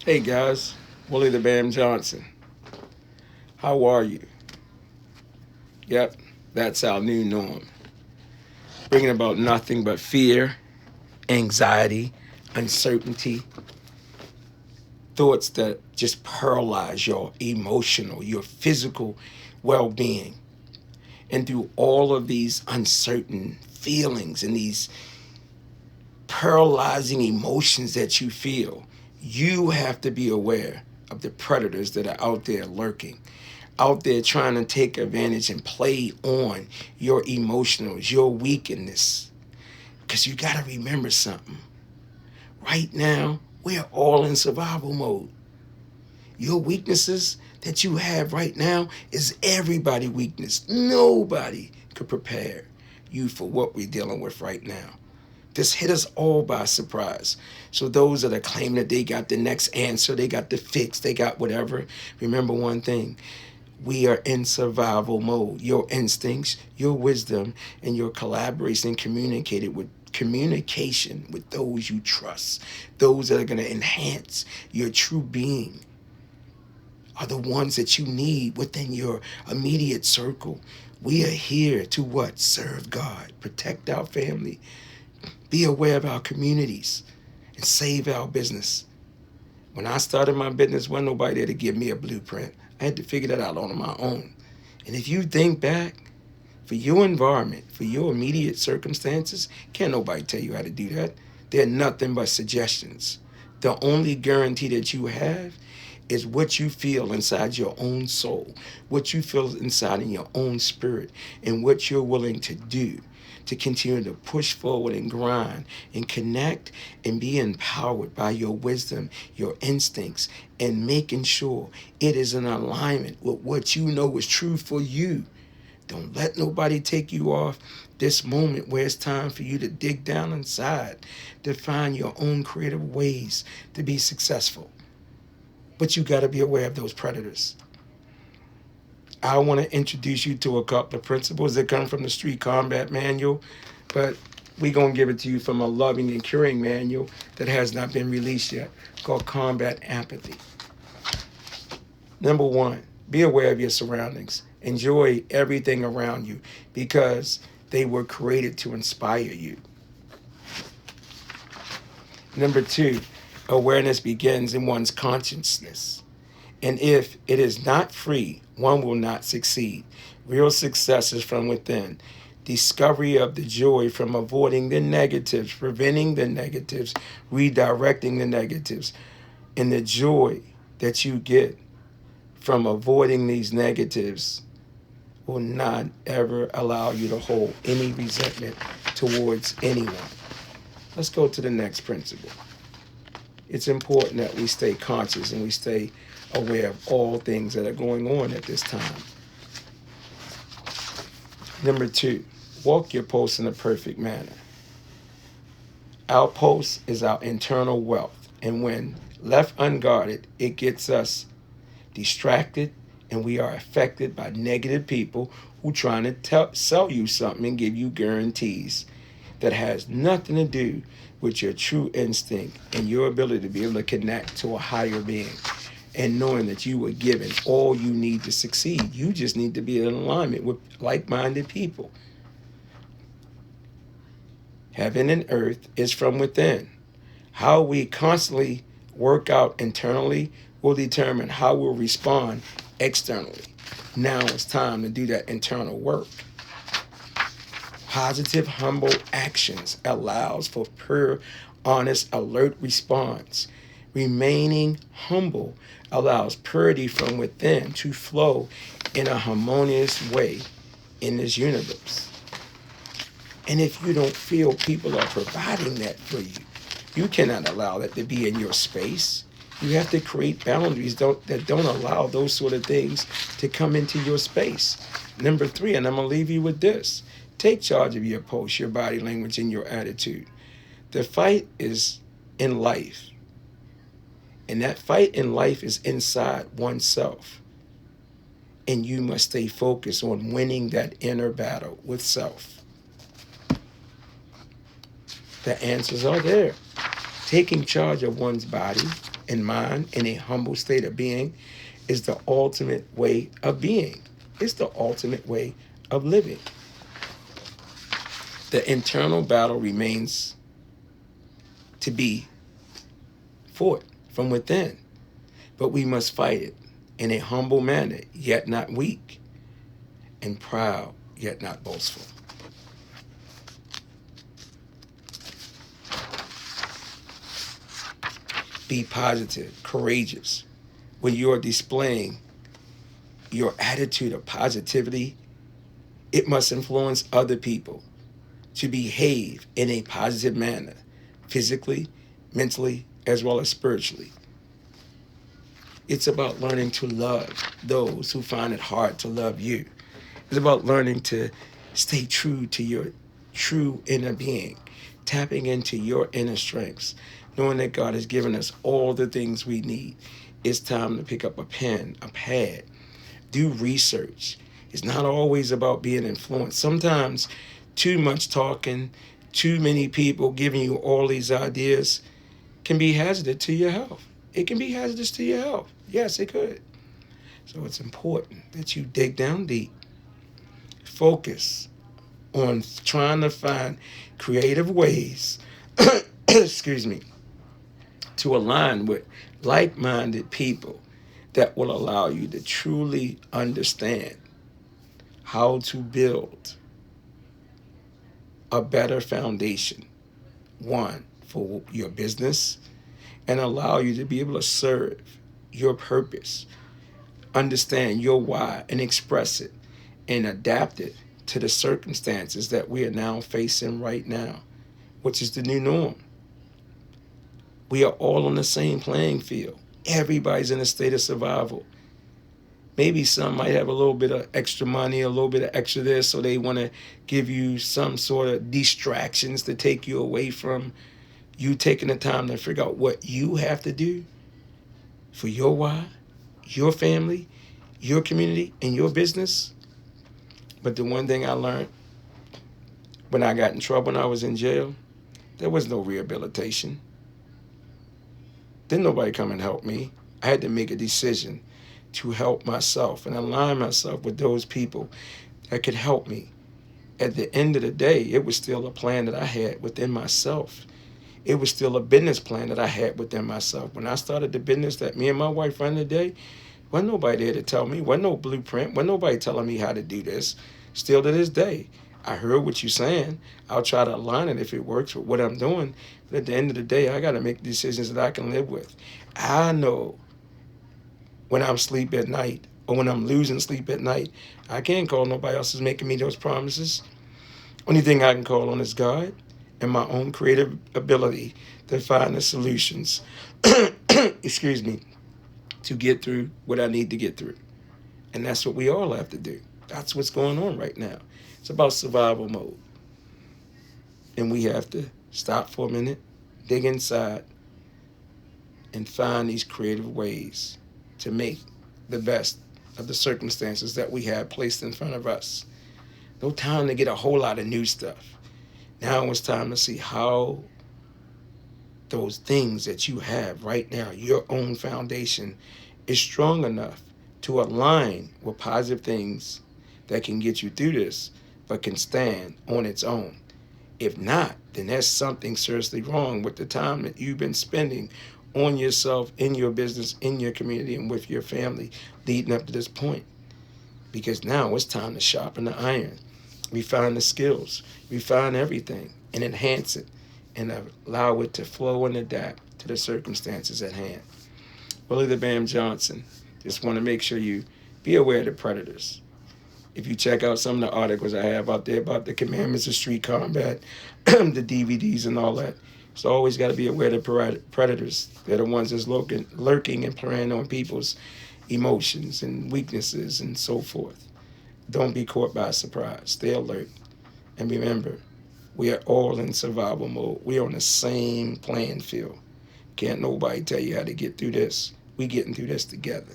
Hey guys, Willie the Bam Johnson. How are you? Yep, that's our new norm. Bringing about nothing but fear, anxiety, uncertainty, thoughts that just paralyze your emotional, your physical well being. And through all of these uncertain feelings and these paralyzing emotions that you feel, you have to be aware of the predators that are out there lurking, out there trying to take advantage and play on your emotionals, your weakness. Because you got to remember something. Right now, we're all in survival mode. Your weaknesses that you have right now is everybody's weakness. Nobody could prepare you for what we're dealing with right now. This hit us all by surprise. So those that are claiming that they got the next answer, they got the fix, they got whatever, remember one thing. We are in survival mode. Your instincts, your wisdom, and your collaboration communication with those you trust, those that are going to enhance your true being, are the ones that you need within your immediate circle. We are here to what? Serve God, protect our family, be aware of our communities, and save our business. When I started my business, wasn't nobody there to give me a blueprint. I had to figure that out on my own. And if you think back, for your environment, for your immediate circumstances, can't nobody tell you how to do that. They're nothing but suggestions. The only guarantee that you have is what you feel inside your own soul, what you feel inside in your own spirit, and what you're willing to do to continue to push forward and grind and connect and be empowered by your wisdom, your instincts, and making sure it is in alignment with what you know is true for you. Don't let nobody take you off this moment where it's time for you to dig down inside to find your own creative ways to be successful. But you got to be aware of those predators. I want to introduce you to a couple of principles that come from the Street Combat Manual, but we're going to give it to you from a loving and curing manual that has not been released yet, called Combat Empathy. Number one, be aware of your surroundings. Enjoy everything around you because they were created to inspire you. Number two, awareness begins in one's consciousness. And if it is not free, one will not succeed. Real success is from within. Discovery of the joy from avoiding the negatives, preventing the negatives, redirecting the negatives. And the joy that you get from avoiding these negatives will not ever allow you to hold any resentment towards anyone. Let's go to the next principle. It's important that we stay conscious and we stay aware of all things that are going on at this time. Number two, walk your post in a perfect manner. Our post is our internal wealth, and when left unguarded, it gets us distracted, and we are affected by negative people who trying to sell you something and give you guarantees that has nothing to do with your true instinct and your ability to be able to connect to a higher being and knowing that you were given all you need to succeed. You just need to be in alignment with like-minded people. Heaven and earth is from within. How we constantly work out internally will determine how we'll respond externally. Now it's time to do that internal work. Positive, humble actions allows for pure, honest, alert response. Remaining humble allows purity from within to flow in a harmonious way in this universe. And if you don't feel people are providing that for you, you cannot allow that to be in your space. You have to create boundaries that don't allow those sort of things to come into your space. Number three, and I'm going to leave you with this. Take charge of your post, your body language, and your attitude. The fight is in life. And that fight in life is inside oneself. And you must stay focused on winning that inner battle with self. The answers are there. Taking charge of one's body and mind in a humble state of being is the ultimate way of being. It's the ultimate way of living. The internal battle remains to be fought from within, but we must fight it in a humble manner, yet not weak, and proud, yet not boastful. Be positive, courageous. When you are displaying your attitude of positivity, it must influence other people to behave in a positive manner, physically, mentally, as well as spiritually. It's about learning to love those who find it hard to love you. It's about learning to stay true to your true inner being, tapping into your inner strengths, knowing that God has given us all the things we need. It's time to pick up a pen, a pad, do research. It's not always about being influenced. Sometimes too much talking, too many people giving you all these ideas can be hazardous to your health. It can be hazardous to your health. Yes, it could. So it's important that you dig down deep, focus on trying to find creative ways, excuse me, to align with like-minded people that will allow you to truly understand how to build a better foundation, one, for your business, and allow you to be able to serve your purpose, understand your why, and express it and adapt it to the circumstances that we are now facing right now, which is the new norm. We are all on the same playing field. Everybody's in a state of survival. Maybe some might have a little bit of extra money, a little bit of extra this, so they want to give you some sort of distractions to take you away from you taking the time to figure out what you have to do for your why, your family, your community, and your business. But the one thing I learned when I got in trouble when I was in jail, there was no rehabilitation. Didn't nobody come and help me. I had to make a decision to help myself and align myself with those people that could help me. At the end of the day, it was still a plan that I had within myself. It was still a business plan that I had within myself. When I started the business that me and my wife run today, wasn't nobody there to tell me, wasn't no blueprint, wasn't nobody telling me how to do this. Still to this day, I heard what you're saying. I'll try to align it if it works with what I'm doing. But at the end of the day, I got to make decisions that I can live with. I know when I'm asleep at night or when I'm losing sleep at night, I can't call nobody else is making me those promises. Only thing I can call on is God and my own creative ability to find the solutions, excuse me, to get through what I need to get through. And that's what we all have to do. That's what's going on right now. It's about survival mode. And we have to stop for a minute, dig inside, and find these creative ways to make the best of the circumstances that we have placed in front of us. No time to get a whole lot of new stuff. Now it's time to see how those things that you have right now, your own foundation, is strong enough to align with positive things that can get you through this, but can stand on its own. If not, then there's something seriously wrong with the time that you've been spending on yourself, in your business, in your community, and with your family leading up to this point. Because now it's time to sharpen the iron, refine the skills, refine everything, and enhance it, and allow it to flow and adapt to the circumstances at hand. Willie the Bam Johnson. Just want to make sure you be aware of the predators. If you check out some of the articles I have out there about the commandments of street combat, the DVDs and all that, so always got to be aware of the predators. They're the ones that's lurking and preying on people's emotions and weaknesses and so forth. Don't be caught by surprise. Stay alert. And remember, we are all in survival mode. We're on the same playing field. Can't nobody tell you how to get through this. We getting through this together.